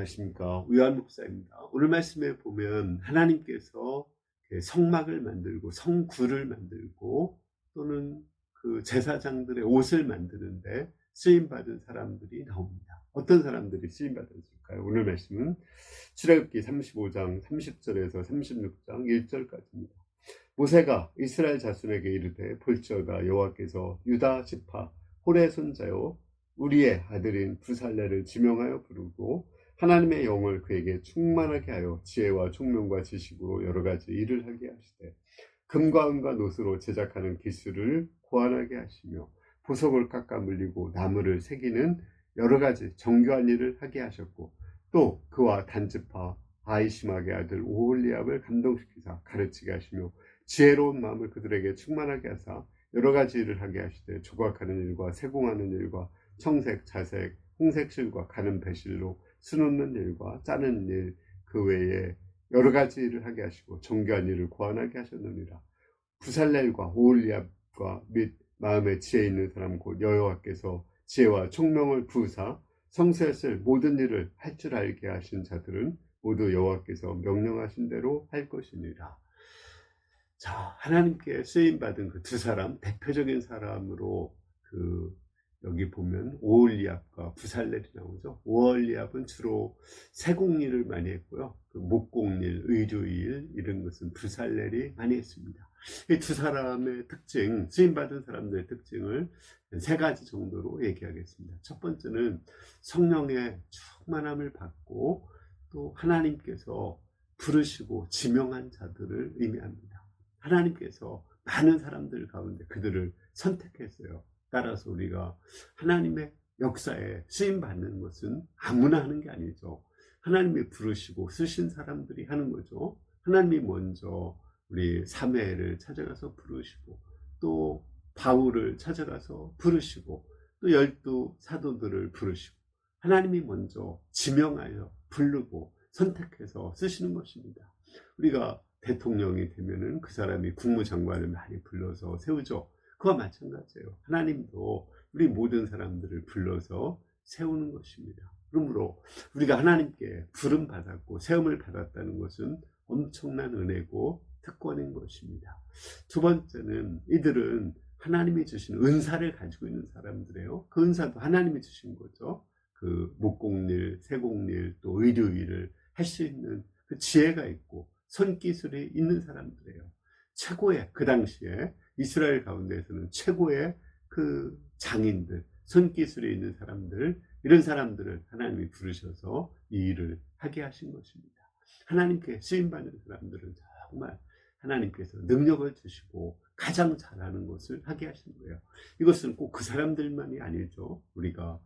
안녕하십니까. 우요한 목사입니다. 오늘 말씀에 보면 하나님께서 성막을 만들고 성구를 만들고 또는 그 제사장들의 옷을 만드는데 쓰임받은 사람들이 나옵니다. 어떤 사람들이 쓰임받았을까요? 오늘 말씀은 출애굽기 35장 30절에서 36장 1절까지입니다. 모세가 이스라엘 자손에게 이르되 볼지어다 여호와께서 유다 지파 홀의 손자요 우리의 아들인 부살레를 지명하여 부르고 하나님의 영을 그에게 충만하게 하여 지혜와 총명과 지식으로 여러 가지 일을 하게 하시되 금과 은과 노스로 제작하는 기술을 고안하게 하시며 보석을 깎아 물리고 나무를 새기는 여러 가지 정교한 일을 하게 하셨고 또 그와 단지파 아이시막의 아들 오홀리압을 감동시키사 가르치게 하시며 지혜로운 마음을 그들에게 충만하게 하사 여러 가지 일을 하게 하시되 조각하는 일과 세공하는 일과 청색, 자색, 홍색실과 가는 배실로 수놓는 일과 짜는 일 그 외에 여러 가지 일을 하게 하시고 정교한 일을 고안하게 하셨느니라. 부살렐과 오홀리압과 및 마음에 지혜 있는 사람 곧 여호와께서 지혜와 총명을 부으사 성소에 쓸 모든 일을 할 줄 알게 하신 자들은 모두 여호와께서 명령하신 대로 할 것이니라. 자, 하나님께 쓰임받은 그 두 사람, 대표적인 사람으로 여기 보면 오홀리압과 부살렐이 나오죠. 오홀리압은 주로 세공일을 많이 했고요. 목공일, 의류일 이런 것은 부살렐이 많이 했습니다. 이 두 사람의 특징, 쓰임받은 사람들의 특징을 세 가지 정도로 얘기하겠습니다. 첫 번째는 성령의 충만함을 받고 또 하나님께서 부르시고 지명한 자들을 의미합니다. 하나님께서 많은 사람들 가운데 그들을 선택했어요. 따라서 우리가 하나님의 역사에 쓰임받는 것은 아무나 하는 게 아니죠. 하나님이 부르시고 쓰신 사람들이 하는 거죠. 하나님이 먼저 우리 사무엘을 찾아가서 부르시고 또 바울을 찾아가서 부르시고 또 12 사도들을 부르시고 하나님이 먼저 지명하여 부르고 선택해서 쓰시는 것입니다. 우리가 대통령이 되면은 그 사람이 국무장관을 많이 불러서 세우죠. 그와 마찬가지예요. 하나님도 우리 모든 사람들을 불러서 세우는 것입니다. 그러므로 우리가 하나님께 부름 받았고 세움을 받았다는 것은 엄청난 은혜고 특권인 것입니다. 두 번째는 이들은 하나님이 주신 은사를 가지고 있는 사람들이에요. 그 은사도 하나님이 주신 거죠. 그 목공일, 세공일, 또 의류일을 할 수 있는 그 지혜가 있고 손기술이 있는 사람들이에요. 최고의 그 당시에 이스라엘 가운데에서는 최고의 그 장인들, 손기술이 있는 사람들, 이런 사람들을 하나님이 부르셔서 이 일을 하게 하신 것입니다. 하나님께 쓰임받는 사람들은 정말 하나님께서 능력을 주시고 가장 잘하는 것을 하게 하신 거예요. 이것은 꼭 그 사람들만이 아니죠. 우리가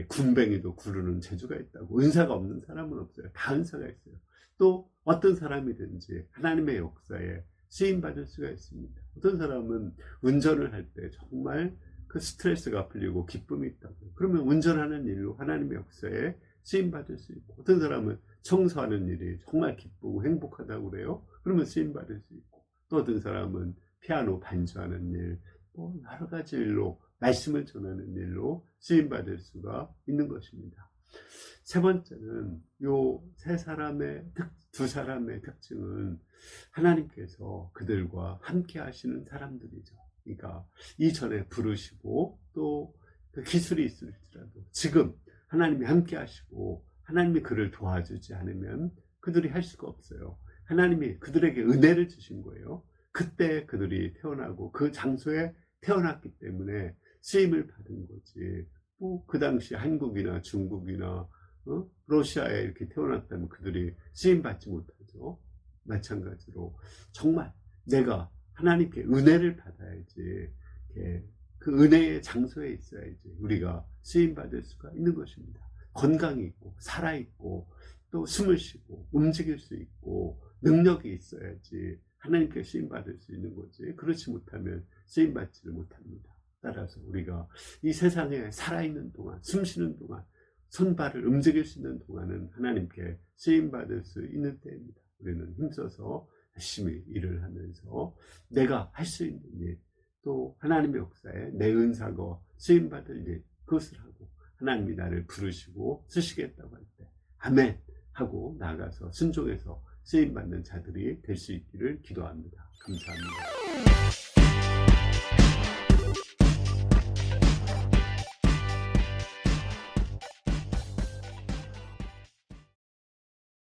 군뱅이도 구르는 재주가 있다고. 은사가 없는 사람은 없어요. 다 은사가 있어요. 또 어떤 사람이든지 하나님의 역사에 쓰임받을 수가 있습니다. 어떤 사람은 운전을 할 때 정말 그 스트레스가 풀리고 기쁨이 있다고. 그러면 운전하는 일로 하나님의 역사에 쓰임받을 수 있고, 어떤 사람은 청소하는 일이 정말 기쁘고 행복하다고 그래요. 그러면 쓰임받을 수 있고, 또 어떤 사람은 피아노 반주하는 일, 뭐 여러 가지 일로 말씀을 전하는 일로 쓰임받을 수가 있는 것입니다. 세 번째는 요 두 사람의 특징은 하나님께서 그들과 함께 하시는 사람들이죠. 그러니까 이전에 부르시고 또 그 기술이 있을지라도 지금 하나님이 함께 하시고 하나님이 그를 도와주지 않으면 그들이 할 수가 없어요. 하나님이 그들에게 은혜를 주신 거예요. 그때 그들이 태어나고 그 장소에 태어났기 때문에 쓰임을 받은 거지. 뭐 그 당시 한국이나 중국이나 러시아에 이렇게 태어났다면 그들이 쓰임 받지 못하죠. 마찬가지로 정말 내가 하나님께 은혜를 받아야지, 그 은혜의 장소에 있어야지 우리가 쓰임 받을 수가 있는 것입니다. 건강이 있고 살아 있고 또 숨을 쉬고 움직일 수 있고 능력이 있어야지 하나님께 쓰임 받을 수 있는 거지. 그렇지 못하면 쓰임 받지를 못합니다. 따라서 우리가 이 세상에 살아있는 동안, 숨쉬는 동안, 손발을 움직일 수 있는 동안은 하나님께 쓰임받을 수 있는 때입니다. 우리는 힘써서 열심히 일을 하면서 내가 할 수 있는 일, 또 하나님의 역사에 내 은사가 쓰임받을 일, 그것을 하고 하나님이 나를 부르시고 쓰시겠다고 할 때 아멘 하고 나아가서 순종해서 쓰임받는 자들이 될 수 있기를 기도합니다. 감사합니다.